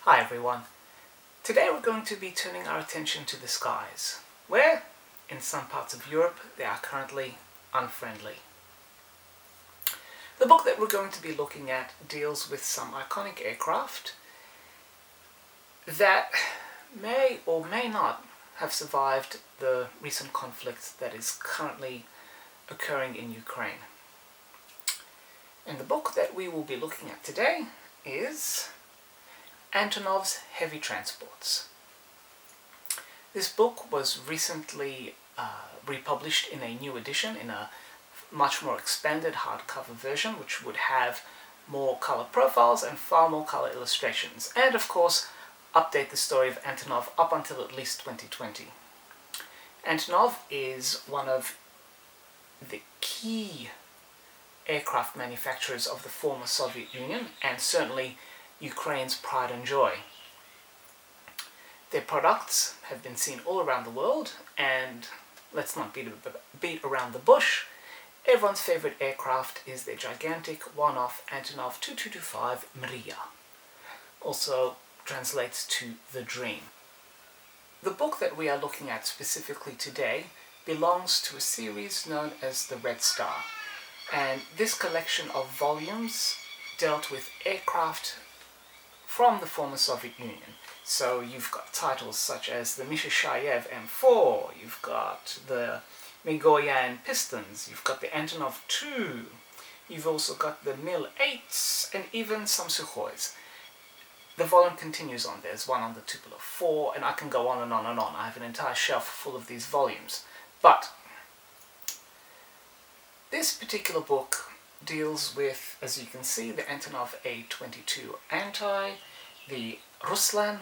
Hi everyone. Today we're going to be turning our attention to the skies, where, in some parts of Europe, they are currently unfriendly. The book that we're going to be looking at deals with some iconic aircraft that may or may not have survived the recent conflict that is currently occurring in Ukraine. And the book that we will be looking at today is Antonov's Heavy Transports. This book was recently republished in a new edition, in a much more expanded hardcover version, which would have more color profiles and far more color illustrations, and of course update the story of Antonov up until at least 2020. Antonov is one of the key aircraft manufacturers of the former Soviet Union, and certainly Ukraine's pride and joy. Their products have been seen all around the world, and let's not beat around the bush. Everyone's favorite aircraft is their gigantic one-off Antonov 2225 Mriya. Also translates to the dream. The book that we are looking at specifically today belongs to a series known as the Red Star, and this collection of volumes dealt with aircraft from the former Soviet Union. So you've got titles such as the Mishashayev M4, you've got the Migoyan Pistons, you've got the Antonov II, you've also got the Mil-8s, and even some Sukhois. The volume continues on. There's one on the Tupolev 4, and I can go on and on and on. I have an entire shelf full of these volumes. But this particular book deals with, as you can see, the Antonov A-22 Anti, the Ruslan,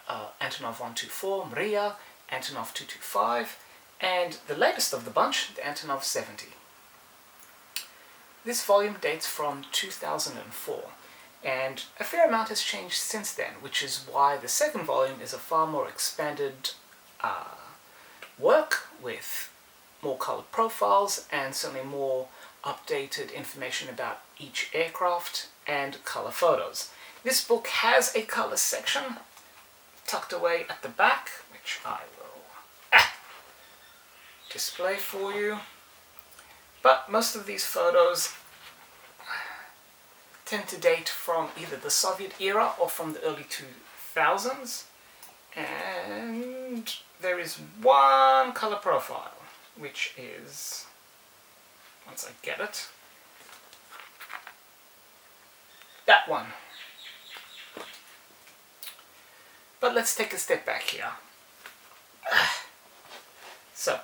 Antonov 124, Mriya, Antonov 225, and the latest of the bunch, the Antonov 70. This volume dates from 2004, and a fair amount has changed since then, which is why the second volume is a far more expanded work with more colored profiles and certainly more updated information about each aircraft and color photos. This book has a color section tucked away at the back, which I will display for you. But most of these photos tend to date from either the Soviet era or from the early 2000s. And there is one color profile, which is, once I get it, that one. But let's take a step back here. So,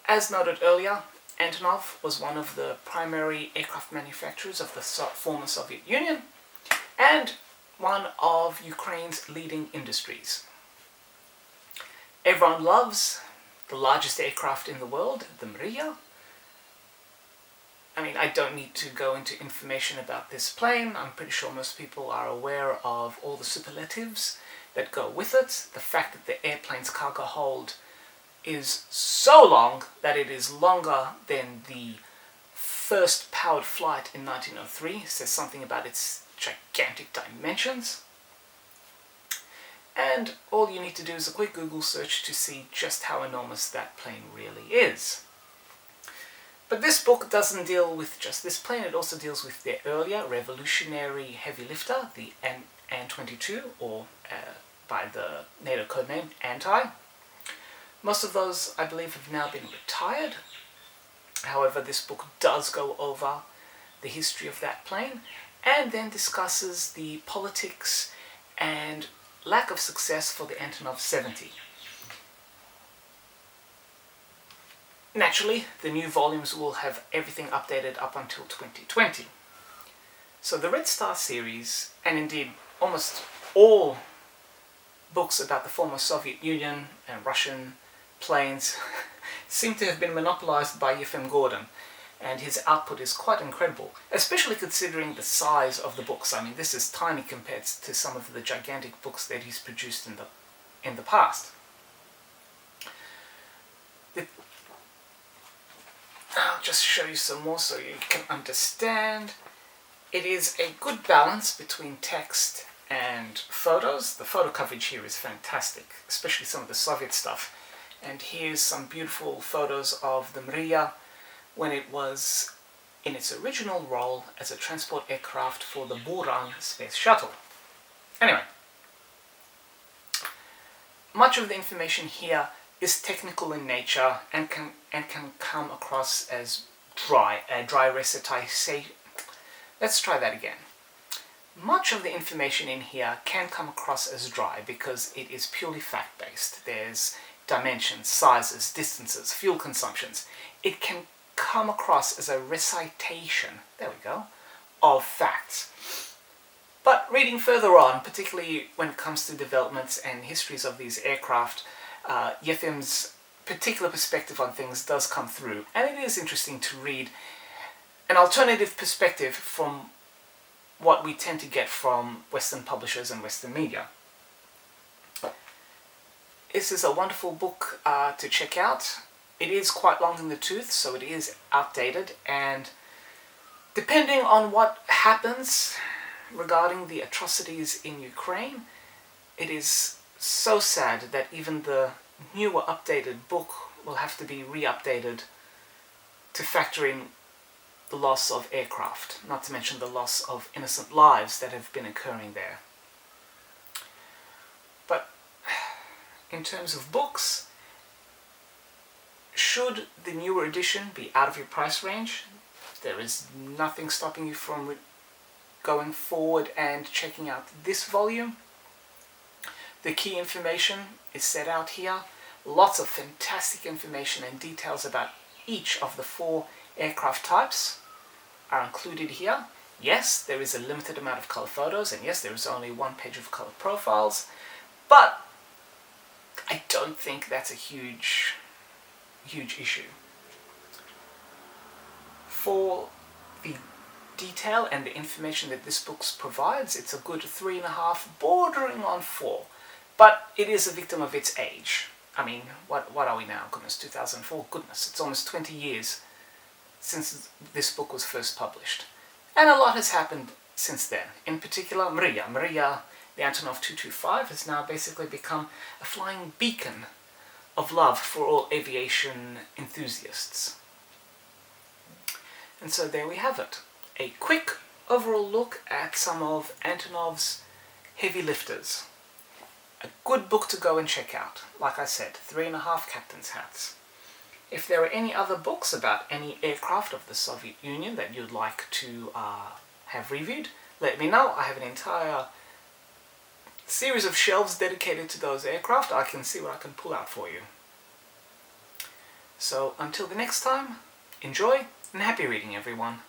as noted earlier, Antonov was one of the primary aircraft manufacturers of the former Soviet Union and one of Ukraine's leading industries. Everyone loves the largest aircraft in the world, the Mriya. I mean, I don't need to go into information about this plane. I'm pretty sure most people are aware of all the superlatives that go with it. The fact that the airplane's cargo hold is so long that it is longer than the first powered flight in 1903 says something about its gigantic dimensions. And all you need to do is a quick Google search to see just how enormous that plane really is. But this book doesn't deal with just this plane, it also deals with their earlier revolutionary heavy lifter, the An-22, or by the NATO codename Anti. Most of those, I believe, have now been retired. However, this book does go over the history of that plane and then discusses the politics and lack of success for the Antonov 70. Naturally, the new volumes will have everything updated up until 2020. So the Red Star series, and indeed almost all books about the former Soviet Union and Russian planes, seem to have been monopolized by Yefim Gordon, and his output is quite incredible, especially considering the size of the books. I mean, this is tiny compared to some of the gigantic books that he's produced in the past. I'll just show you some more so you can understand. It is a good balance between text and photos. The photo coverage here is fantastic, especially some of the Soviet stuff. And here's some beautiful photos of the Mriya when it was in its original role as a transport aircraft for the Buran space shuttle. Anyway, much of the information here is technical in nature and can come across as dry recitation. Let's try that again. Much of the information in here can come across as dry because it is purely fact-based. There's dimensions, sizes, distances, fuel consumptions. It can come across as a recitation, there we go, of facts. But reading further on, particularly when it comes to developments and histories of these aircraft, Yefim's particular perspective on things does come through, and it is interesting to read an alternative perspective from what we tend to get from Western publishers and Western media. This is a wonderful book to check out. It is quite long in the tooth, so it is outdated, and depending on what happens regarding the atrocities in Ukraine, it is so sad that even the newer updated book will have to be re-updated to factor in the loss of aircraft, not to mention the loss of innocent lives that have been occurring there. But in terms of books, should the newer edition be out of your price range, there is nothing stopping you from going forward and checking out this volume. The key information is set out here. Lots of fantastic information and details about each of the 4 aircraft types are included here. Yes, there is a limited amount of color photos, and yes, there is only 1 page of color profiles, but I don't think that's a huge issue. For the detail and the information that this book provides, it's a good 3.5, bordering on 4, but it is a victim of its age. I mean, what are we now? Goodness, 2004? Goodness, it's almost 20 years since this book was first published. And a lot has happened since then. In particular, Mriya, the Antonov 225, has now basically become a flying beacon of love for all aviation enthusiasts. And so there we have it. A quick overall look at some of Antonov's heavy lifters. A good book to go and check out. Like I said, 3.5 captain's hats. If there are any other books about any aircraft of the Soviet Union that you'd like to have reviewed, let me know. I have an entire series of shelves dedicated to those aircraft. I can see what I can pull out for you. So until the next time, enjoy and happy reading, everyone.